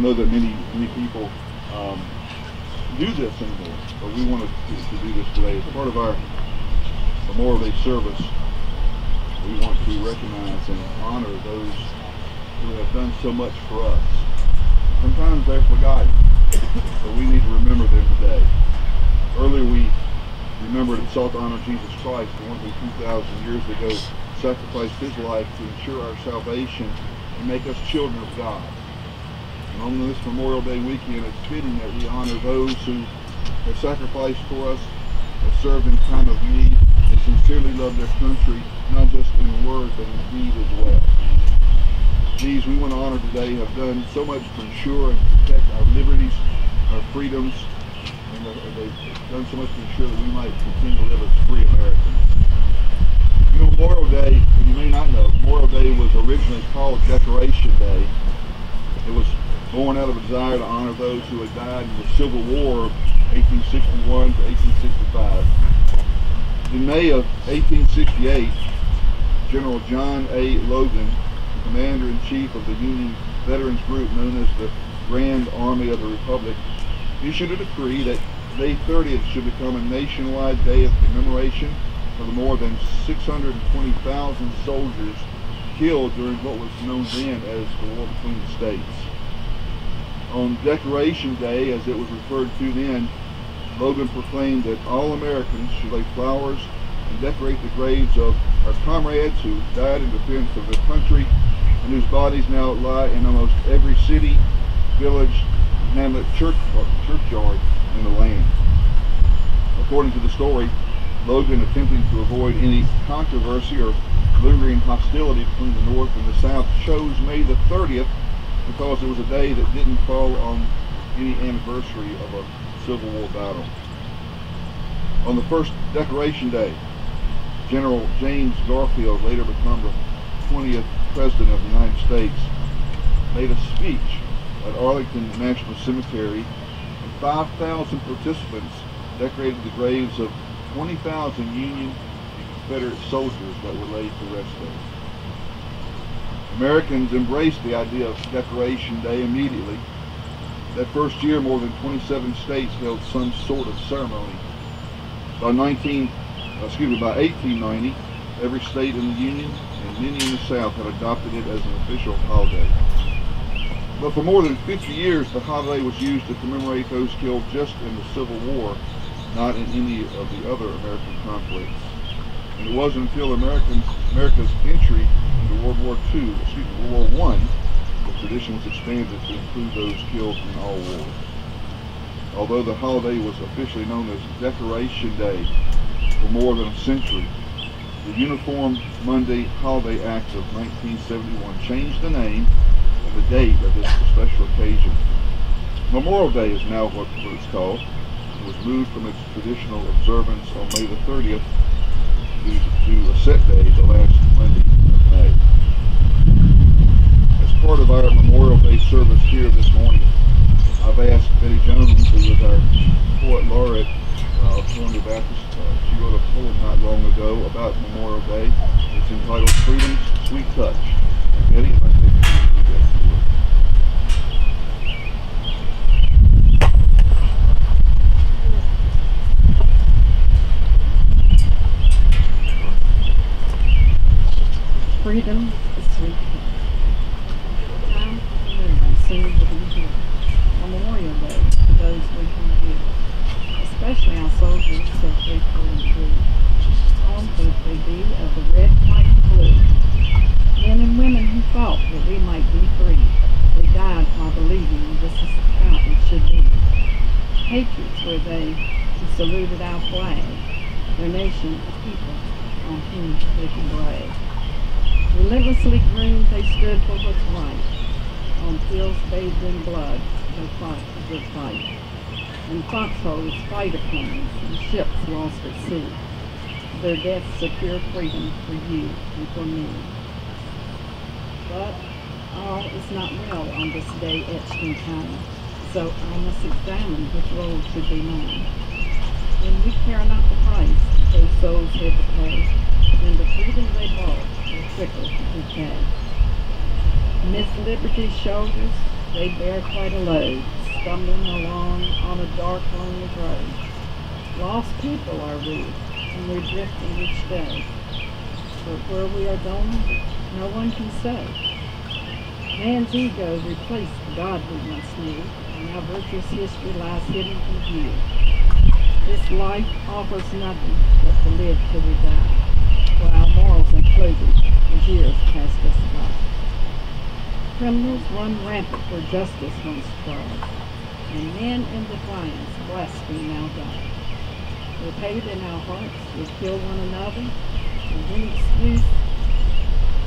don't know that many people do this anymore, but we wanted to do this today. As part of our Memorial Day service, we want to recognize and honor those who have done so much for us. Sometimes they're forgotten, but we need to remember them today. Earlier we remembered and sought to honor Jesus Christ, the one who 2,000 years ago sacrificed his life to ensure our salvation and make us children of God. And on this Memorial Day weekend, it's fitting that we honor those who have sacrificed for us, have served in time of need, and sincerely love their country, not just in word, but in deed as well. These we want to honor today have done so much to ensure and protect our liberties, our freedoms, and they've done so much to ensure that we might continue to live as free Americans. You know, Memorial Day, you may not know, Memorial Day was originally called Decoration Day. It was born out of a desire to honor those who had died in the Civil War of 1861 to 1865. In May of 1868, General John A. Logan, the Commander-in-Chief of the Union Veterans Group known as the Grand Army of the Republic, issued a decree that May 30th should become a nationwide day of commemoration for the more than 620,000 soldiers killed during what was known then as the War Between the States. On Decoration Day, as it was referred to then, Logan proclaimed that all Americans should lay flowers and decorate the graves of our comrades who died in defense of their country and whose bodies now lie in almost every city, village, hamlet, churchyard in the land. According to the story, Logan, attempting to avoid any controversy or lingering hostility between the North and the South, chose May the 30th because it was a day that didn't fall on any anniversary of a Civil War battle. On the first Decoration Day, General James Garfield, later become the 20th President of the United States, made a speech at Arlington National Cemetery, and 5,000 participants decorated the graves of 20,000 Union and Confederate soldiers that were laid to rest there. Americans embraced the idea of Decoration Day immediately. That first year, more than 27 states held some sort of ceremony. By 1890, every state in the Union and many in the South had adopted it as an official holiday. But for more than 50 years, the holiday was used to commemorate those killed just in the Civil War, not in any of the other American conflicts. And it wasn't until America's entry into World War I, the tradition was expanded to include those killed in all wars. Although the holiday was officially known as Decoration Day for more than a century, the Uniform Monday Holiday Act of 1971 changed the name and the date of this special occasion. Memorial Day is now what it's called. It was moved from its traditional observance on May the 30th to a set day, the last Monday of May. As part of our Memorial Day service here this morning, I've asked Betty Jones, who is our poet laureate of Columbia Baptist. She wrote a poem not long ago about Memorial Day. It's entitled Freedom's Sweet Touch. And Betty, if I take you to read that to you. Freedom is sweet. Time to move soon will be here. On Memorial Day, for those we hold dear, especially our soldiers so faithful and true. Armed would they be of the red, white, and blue. Men and women who fought that we might be free. They died while believing this is how it should be. Patriots were they who saluted our flag, their nation a people on whom they could brag. Relentlessly groomed, they stood for what's right. On fields bathed in blood, they fought a good fight. In foxholes, fighter planes, and ships lost at sea. Their deaths secure freedom for you and for me. But all is not well on this day etched in time, so I must examine which road should be mine. When we care not the price those souls had to pay, then the freedom they bought will trickle to decay. Miss Liberty's shoulders, They bear quite a load, stumbling along on a dark, lonely road. Lost people are we, and we're drifting each day. But where we are going, no one can say. Man's ego replaced the God we once knew, and our virtuous history lies hidden from view. This life offers nothing but to live till we die, while our morals imploded as years passed us by. Criminals run rampant where justice once trod, and men in defiance blaspheme our God. With hate in our hearts, we kill one another, and when excuse,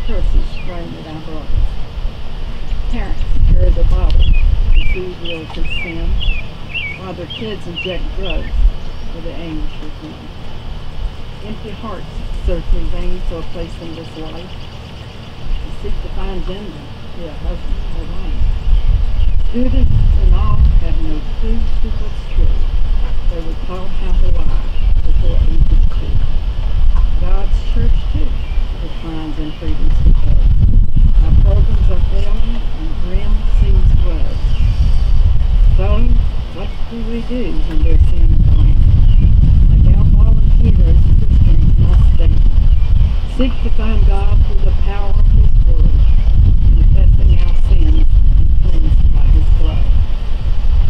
curses frame at our brothers. Parents carry the bottle to soothe relative sin, while their kids inject drugs for the anguish within. Empty hearts search in vain for a place in this life, and seek to find gender, be a husband or wife. Students and all have no clue to what's true. They were taught how to lie before age of 2. God's church, too, declines in freedom's decay. Our programs are failing and grim seems blood. So, what do we do when there's sin in the land? Like our fallen heroes, Christians must stand. Seek to find God through the power of His Word, confessing our sins and cleansed by His blood.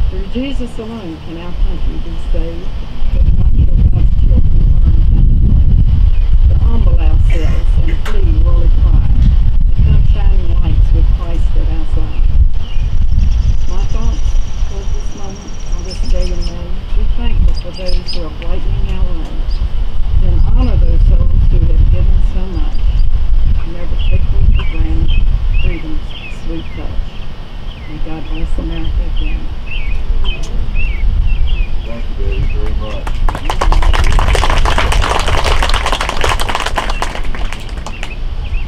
Through Jesus alone can our country be saved, but not till God's children learn how to pray. To humble ourselves and flee worldly pride, become shining lights with Christ at our side. My thoughts toward this moment, on this day in May, be thankful for those who are brightening our lives. Then honor those souls who have given so much. Never take for granted freedom's sweet touch. May God bless America again. Thank you, Betty, very much.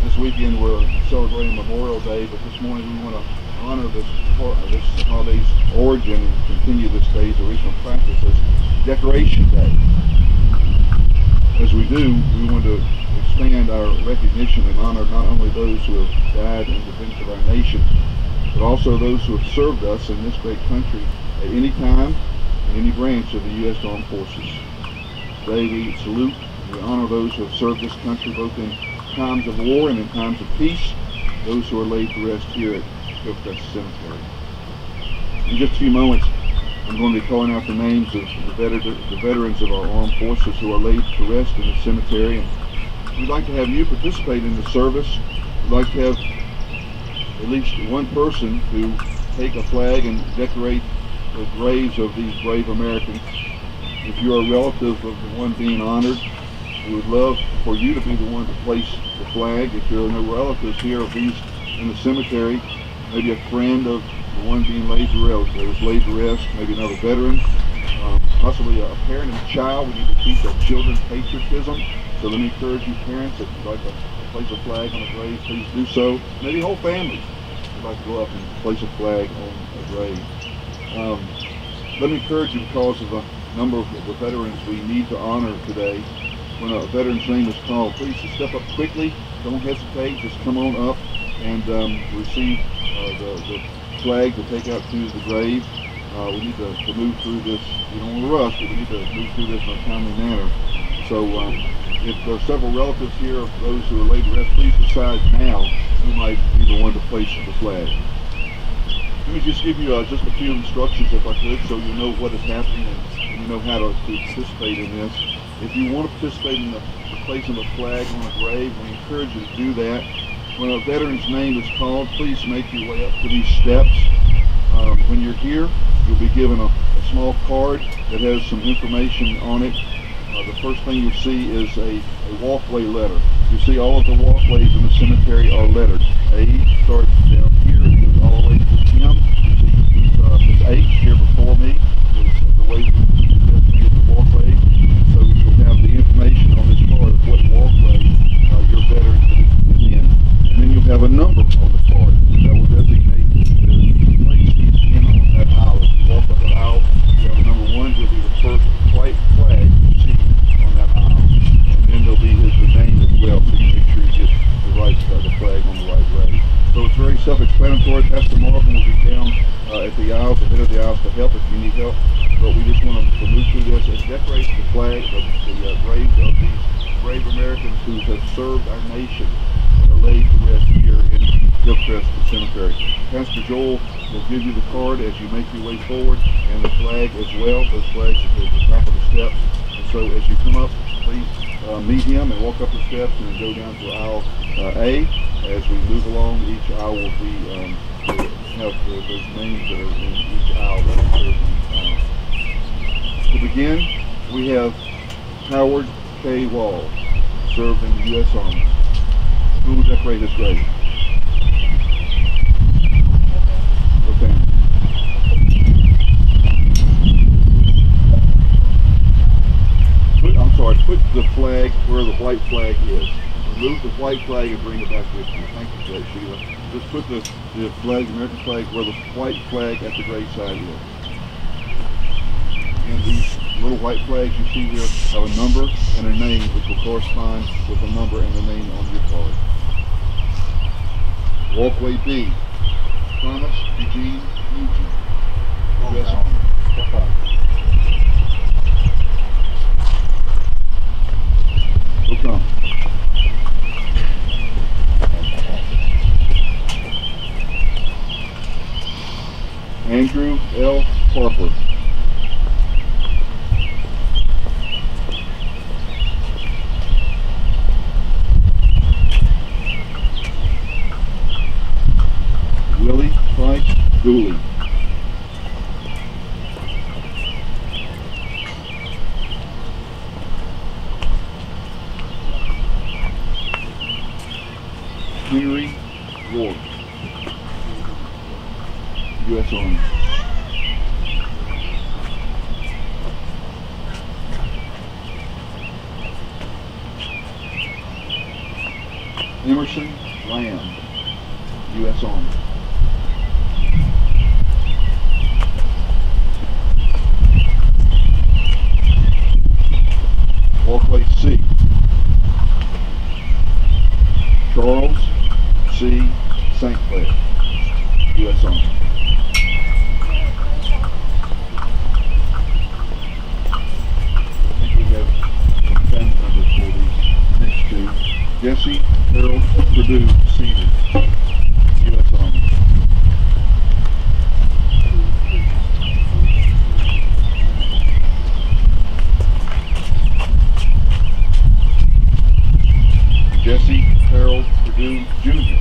This weekend we're celebrating Memorial Day, but this morning we want to honor this holiday's origin and continue this day's original practice as Decoration Day. As we do, we want to expand our recognition and honor not only those who have died in defense of our nation, but also those who have served us in this great country at any time in any branch of the U.S. Armed Forces. Today we salute and we honor those who have served this country both in times of war and in times of peace, those who are laid to rest here at Hillcrest Cemetery. In just a few moments, I'm going to be calling out the names of the veterans of our armed forces who are laid to rest in the cemetery. And we'd like to have you participate in the service. We'd like to have at least one person who take a flag and decorate the graves of these brave Americans. If you're a relative of the one being honored, we would love for you to be the one to place the flag. If there are no relatives here of these in the cemetery, maybe a friend of the one being laid to rest, maybe another veteran, possibly a parent and a child. We need to teach our children patriotism. So let me encourage you parents, if you'd like to place a flag on a grave, please do so. Maybe whole families would like to go up and place a flag on a grave. Let me encourage you, because of the number of the veterans we need to honor today, when a veteran's name is called, please just step up quickly. Don't hesitate. Just come on up and receive the flag to take out to the grave. We need to move through this. We don't want to rush, but we need to move through this in a timely manner. So if there are several relatives here of those who are laid to rest, please decide now who might be the one to place the flag. Let me just give you just a few instructions, if I could, so you know what is happening and you know how to participate in this. If you want to participate in the placing of a flag on a grave, we encourage you to do that. When a veteran's name is called, please make your way up to these steps. When you're here, you'll be given a small card that has some information on it. The first thing you'll see is a walkway letter. You see all of the walkways in the cemetery are lettered. A starts down here and goes all the way to M. You see this H here before me is the way we designated the walkway. So you'll have the information on this card of what walkway your veteran is in. And then you'll have a number on the card that will designate the place he's in on that aisle. If you walk up the aisle, you have a number 1, he'll be the first white flag you see on that aisle. And then there'll be his name as well, so you make sure you get the flag on the right grave. So it's It's very self-explanatory. Pastor Marvin will be down at the aisles, the head of the aisles, to help if you need help. But we just want to move through this and decorate the flag, the graves of these brave Americans who have served our nation and are laid to rest here in Hillcrest Cemetery. Pastor Joel will give you the card as you make your way forward, and the flag as well. Those flags are at the top of the steps. And so as you come up, please meet him and walk up the steps and then go down to aisle A. As we move along, each aisle will be will have those names that are in each aisle that are served in each aisle. To begin, we have Howard K. Wall, served in the U.S. Army. Who will decorate his grave? Okay. Put the flag where the white flag is. Remove the white flag and bring it back with you. Thank you for that, Sheila. Just put the flag, the American flag, where the white flag at the graveside is. And these little white flags you see here have a number and a name, which will correspond with the number and the name on your card. Walkway B, Thomas Eugene Nugent, U.S. Army. Step up. So come. Andrew L. Harper. Willie Price Dooley. Henry Ward, U.S. Army. Emerson Lamb, U.S. Army. Walkway C, Charles C. St. Clair, U.S. Army. I think we have some family members for these next two. Jesse Harold Purdue Sr., U.S. Army. Jesse Harold Purdue Jr.,